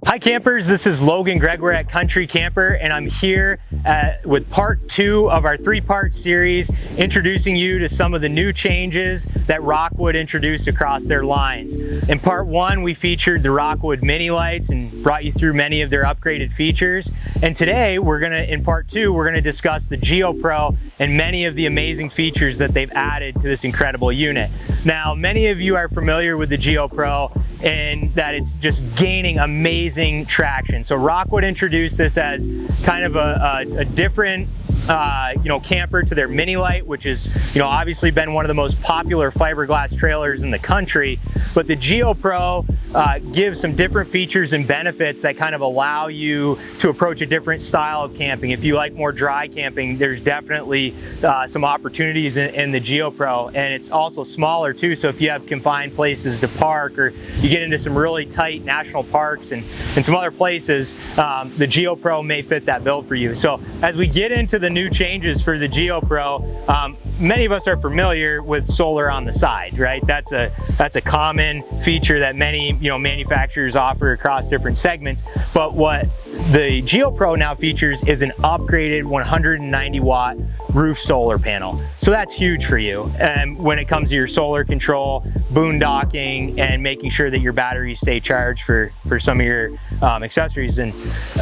Hi campers, this is Logan Gregoire at Country Camper, and I'm here with part 2 of our 3-part series introducing you to some of the new changes that Rockwood introduced across their lines. In part 1, we featured the Rockwood Mini Lights and brought you through many of their upgraded features. And today, in part 2, we're gonna discuss the Geo Pro and many of the amazing features that they've added to this incredible unit. Now, many of you are familiar with the Geo Pro and that it's just gaining amazing traction. So Rockwood introduced this as kind of a different camper to their Mini Lite, which is obviously been one of the most popular fiberglass trailers in the country. But the Geo Pro gives some different features and benefits that kind of allow you to approach a different style of camping. If you like more dry camping, there's definitely some opportunities in the Geo Pro, and it's also smaller too. So if you have confined places to park, or you get into some really tight national parks and some other places, the Geo Pro may fit that bill for you. So as we get into the new changes for the Geo Pro, many of us are familiar with solar on the side, right? That's a common feature that many manufacturers offer across different segments. But what the Geo Pro now features is an upgraded 190 watt roof solar panel. So that's huge for you. And when it comes to your solar control, boondocking, and making sure that your batteries stay charged for some of your accessories. And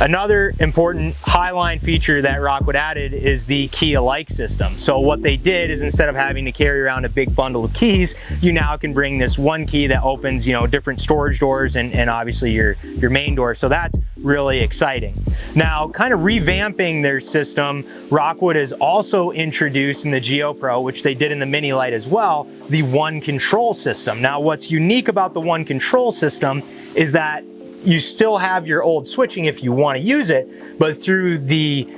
another important highline feature that Rockwood added is the key alike system. So what they did is, instead of having to carry around a big bundle of keys, you now can bring this one key that opens different storage doors and obviously your main door. So that's really exciting. Now, kind of revamping their system, Rockwood has also introduced in the Geo Pro, which they did in the Mini Lite as well, the one control system. Now, what's unique about the one control system is that you still have your old switching if you want to use it, but through the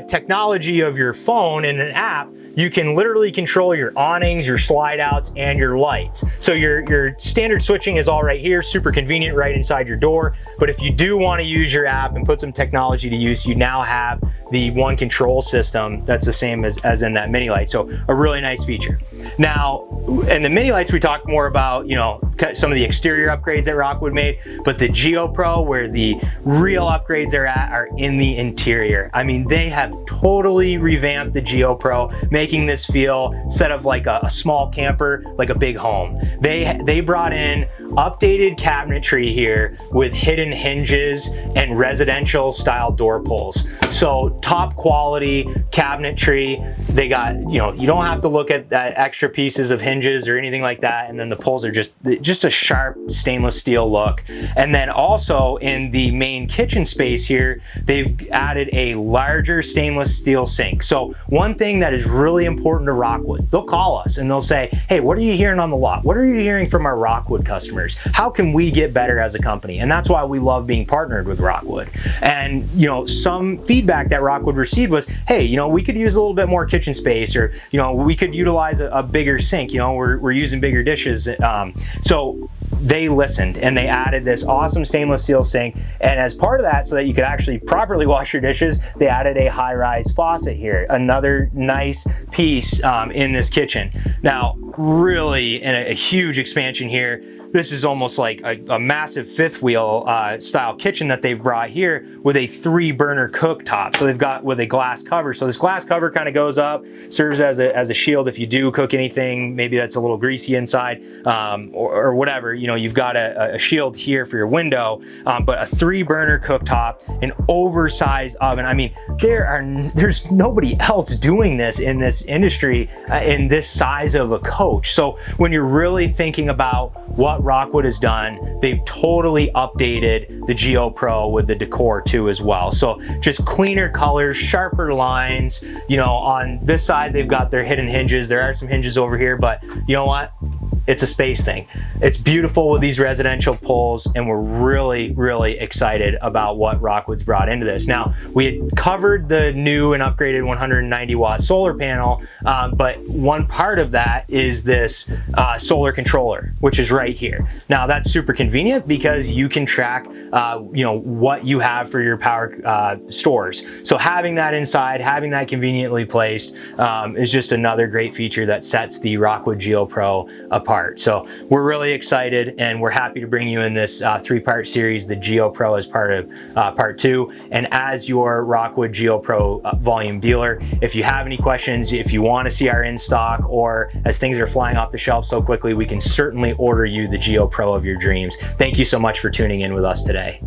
technology of your phone and an app, you can literally control your awnings, your slide outs, and your lights. So your standard switching is all right here, super convenient right inside your door. But if you do want to use your app and put some technology to use, you now have the one control system that's the same as in that Mini Lite. So a really nice feature. Now, in the Mini Lites, we talked more about some of the exterior upgrades that Rockwood made, but the Geo Pro, where the real upgrades are at, are in the interior. I mean, they have totally revamped the Geo Pro, making this feel, instead of like a small camper, like a big home. They brought in updated cabinetry here with hidden hinges and residential style door pulls. So top quality cabinetry. They got, you don't have to look at that extra pieces of hinges or anything like that. And then the pulls are just a sharp stainless steel look. And then also in the main kitchen space here, they've added a larger stainless steel sink. So one thing that is really important to Rockwood, they'll call us and they'll say, hey, what are you hearing on the lot? What are you hearing from our Rockwood customers? How can we get better as a company? And that's why we love being partnered with Rockwood. And some feedback that Rockwood received was, hey, we could use a little bit more kitchen space, or we could utilize a bigger sink. We're using bigger dishes. So they listened and they added this awesome stainless steel sink. And as part of that, so that you could actually properly wash your dishes, they added a high-rise faucet here. Another nice piece in this kitchen. Now, really a huge expansion here. This is almost like a massive fifth wheel style kitchen that they've brought here, with a 3-burner cooktop. So they've got with a glass cover. So this glass cover kind of goes up, serves as a shield if you do cook anything, maybe that's a little greasy inside, or whatever. You've got a shield here for your window, but a 3-burner cooktop, an oversized oven. I mean, there's nobody else doing this in this industry in this size of a coach. So when you're really thinking about what Rockwood has done, they've totally updated the Geo Pro with the Decor too as well. So just cleaner colors, sharper lines. On this side, they've got their hidden hinges. There are some hinges over here, but you know what? It's a space thing. It's beautiful with these residential pulls, and we're really, really excited about what Rockwood's brought into this. Now, we had covered the new and upgraded 190 watt solar panel, but one part of that is this solar controller, which is right here. Now, that's super convenient because you can track, what you have for your power stores. So having that inside, having that conveniently placed, is just another great feature that sets the Rockwood Geo Pro apart part. So we're really excited, and we're happy to bring you in this 3-part series, the Geo Pro, as part of part 2. And as your Rockwood Geo Pro volume dealer, if you have any questions, if you want to see our in stock, or as things are flying off the shelf so quickly, we can certainly order you the Geo Pro of your dreams. Thank you so much for tuning in with us today.